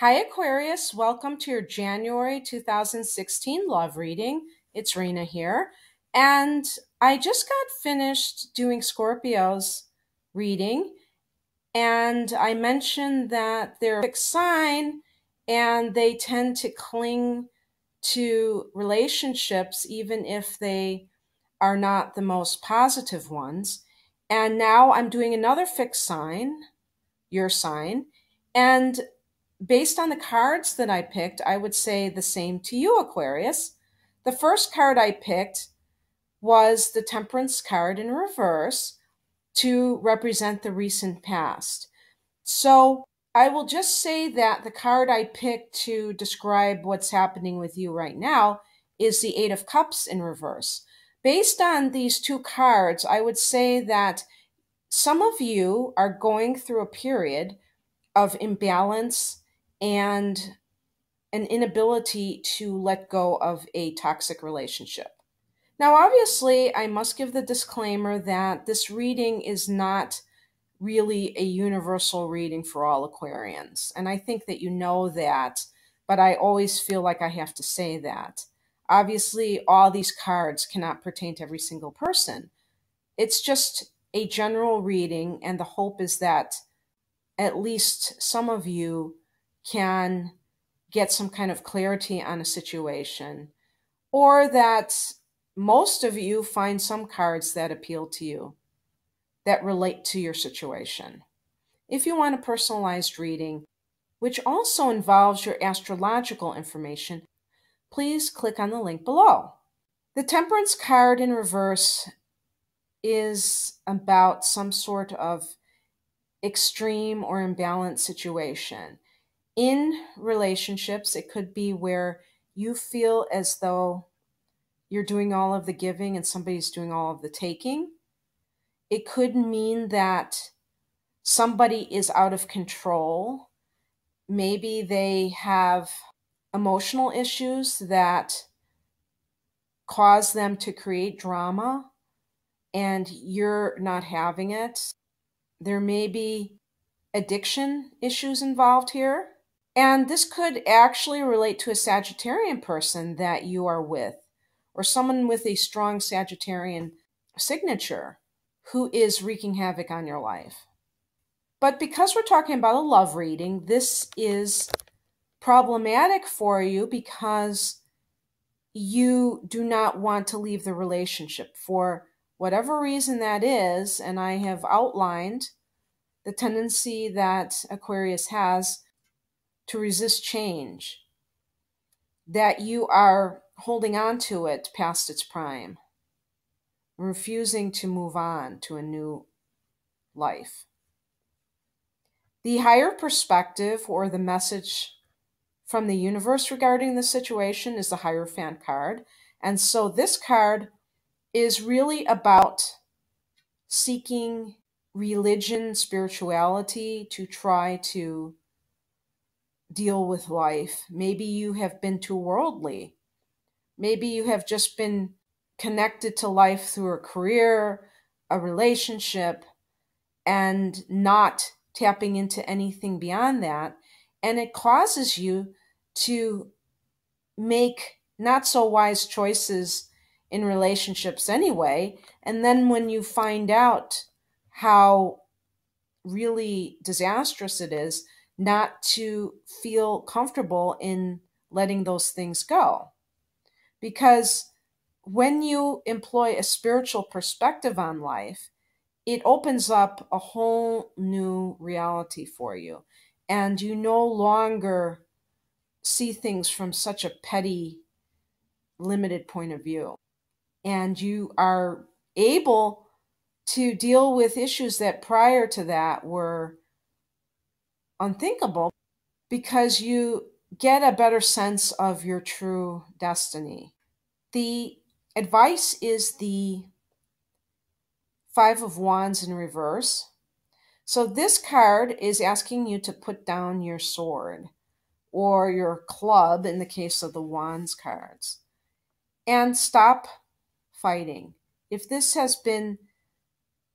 Hi, Aquarius. Welcome to your January 2016 love reading. It's Rena here. And I just got finished doing Scorpio's reading, and I mentioned that they're a fixed sign and they tend to cling to relationships even if they are not the most positive ones. And now I'm doing another fixed sign, your sign, and based on the cards that I picked, I would say the same to you, Aquarius. The first card I picked was the Temperance card in reverse to represent the recent past. So I will just say that the card I picked to describe what's happening with you right now is the Eight of Cups in reverse. Based on these two cards, I would say that some of you are going through a period of imbalance and an inability to let go of a toxic relationship. Now, obviously, I must give the disclaimer that this reading is not really a universal reading for all Aquarians. And I think that you know that, but I always feel like I have to say that. Obviously, all these cards cannot pertain to every single person. It's just a general reading, and the hope is that at least some of you can get some kind of clarity on a situation, or that most of you find some cards that appeal to you, that relate to your situation. If you want a personalized reading, which also involves your astrological information, please click on the link below. The Temperance card in reverse is about some sort of extreme or imbalanced situation. In relationships, it could be where you feel as though you're doing all of the giving and somebody's doing all of the taking. It could mean that somebody is out of control. Maybe they have emotional issues that cause them to create drama and you're not having it. There may be addiction issues involved here. And this could actually relate to a Sagittarian person that you are with, or someone with a strong Sagittarian signature who is wreaking havoc on your life. But because we're talking about a love reading, this is problematic for you because you do not want to leave the relationship for whatever reason that is. And I have outlined the tendency that Aquarius has to resist change, that you are holding on to it past its prime, refusing to move on to a new life. The higher perspective, or the message from the universe regarding the situation, is the Hierophant card. And so this card is really about seeking religion, spirituality to try to deal with life. Maybe you have been too worldly. Maybe you have just been connected to life through a career, a relationship, and not tapping into anything beyond that. And it causes you to make not so wise choices in relationships anyway. And then when you find out how really disastrous it is, not to feel comfortable in letting those things go. Because when you employ a spiritual perspective on life, it opens up a whole new reality for you. And you no longer see things from such a petty, limited point of view. And you are able to deal with issues that prior to that were unthinkable, because you get a better sense of your true destiny. The advice is the Five of Wands in reverse. So this card is asking you to put down your sword or your club in the case of the Wands cards and stop fighting. If this has been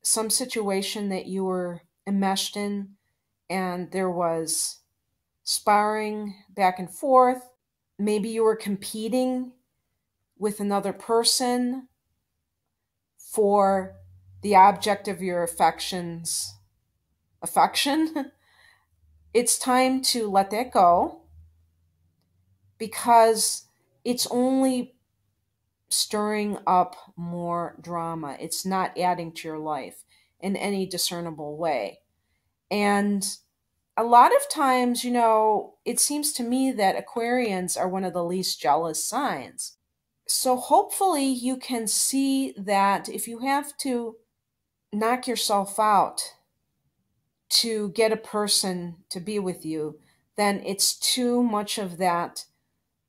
some situation that you were enmeshed in and there was sparring back and forth. Maybe you were competing with another person for the object of your affection. It's time to let that go because it's only stirring up more drama. It's not adding to your life in any discernible way. And a lot of times, it seems to me that Aquarians are one of the least jealous signs. So hopefully you can see that if you have to knock yourself out to get a person to be with you, then it's too much of that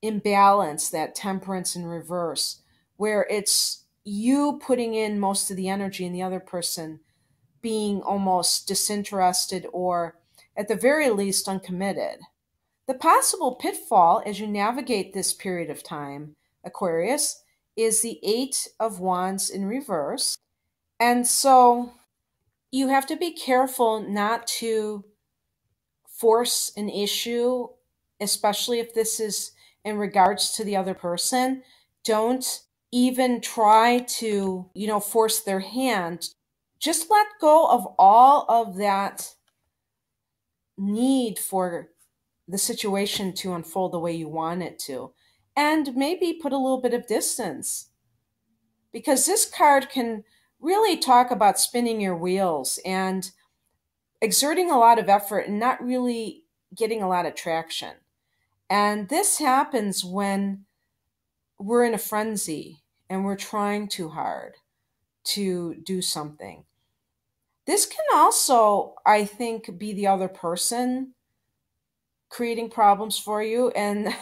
imbalance, that temperance in reverse, where it's you putting in most of the energy and the other person being almost disinterested or, at the very least, uncommitted. The possible pitfall as you navigate this period of time, Aquarius, is the Eight of Wands in reverse. And so you have to be careful not to force an issue, especially if this is in regards to the other person. Don't even try to, force their hand. Just let go of all of that need for the situation to unfold the way you want it to. And maybe put a little bit of distance. Because this card can really talk about spinning your wheels and exerting a lot of effort and not really getting a lot of traction. And this happens when we're in a frenzy and we're trying too hard to do something. This can also, I think, be the other person creating problems for you. And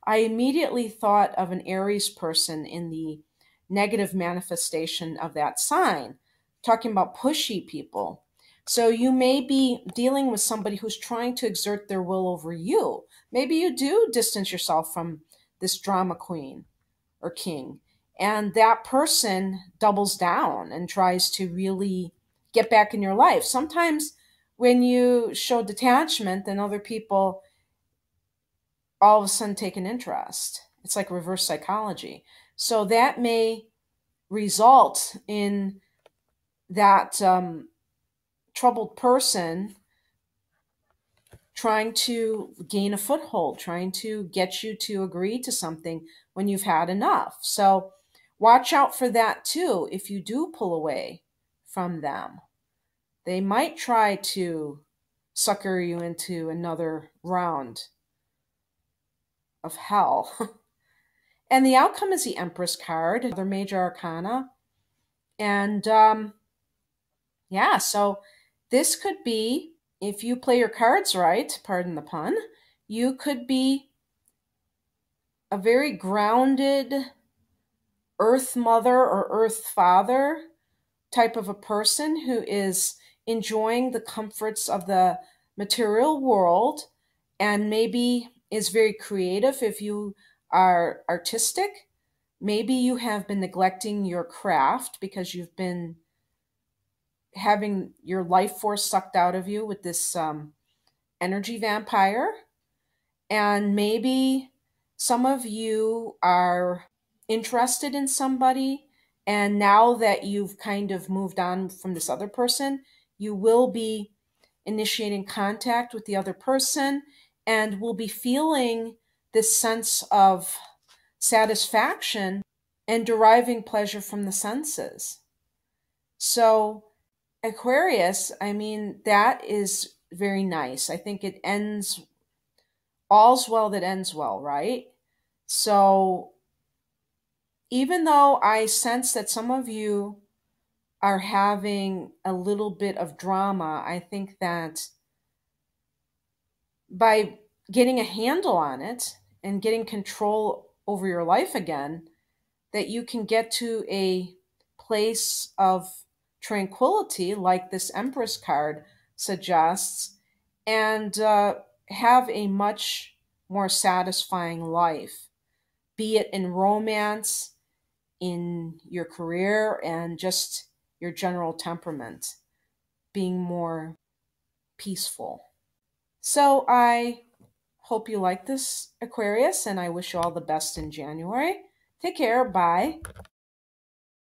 I immediately thought of an Aries person in the negative manifestation of that sign, talking about pushy people. So you may be dealing with somebody who's trying to exert their will over you. Maybe you do distance yourself from this drama queen or king, and that person doubles down and tries to really get back in your life. Sometimes when you show detachment, then other people all of a sudden take an interest. It's like reverse psychology. So that may result in that troubled person trying to gain a foothold, trying to get you to agree to something when you've had enough. So watch out for that too if you do pull away from them. They might try to sucker you into another round of hell. And the outcome is the Empress card, another major arcana. And yeah, so this could be, if you play your cards right, pardon the pun, you could be a very grounded earth mother or earth father type of a person who is enjoying the comforts of the material world and maybe is very creative if you are artistic. Maybe you have been neglecting your craft because you've been having your life force sucked out of you with this energy vampire. And maybe some of you are interested in somebody, and now that you've kind of moved on from this other person, you will be initiating contact with the other person and will be feeling this sense of satisfaction and deriving pleasure from the senses. So, Aquarius, I mean, that is very nice. I think it ends, all's well that ends well, right? So, even though I sense that some of you are having a little bit of drama, I think that by getting a handle on it and getting control over your life again, that you can get to a place of tranquility, like this Empress card suggests, and have a much more satisfying life, be it in romance, in your career, and just your general temperament, being more peaceful. So I Hope you like this, Aquarius, and I wish you all the best in January. Take care. Bye.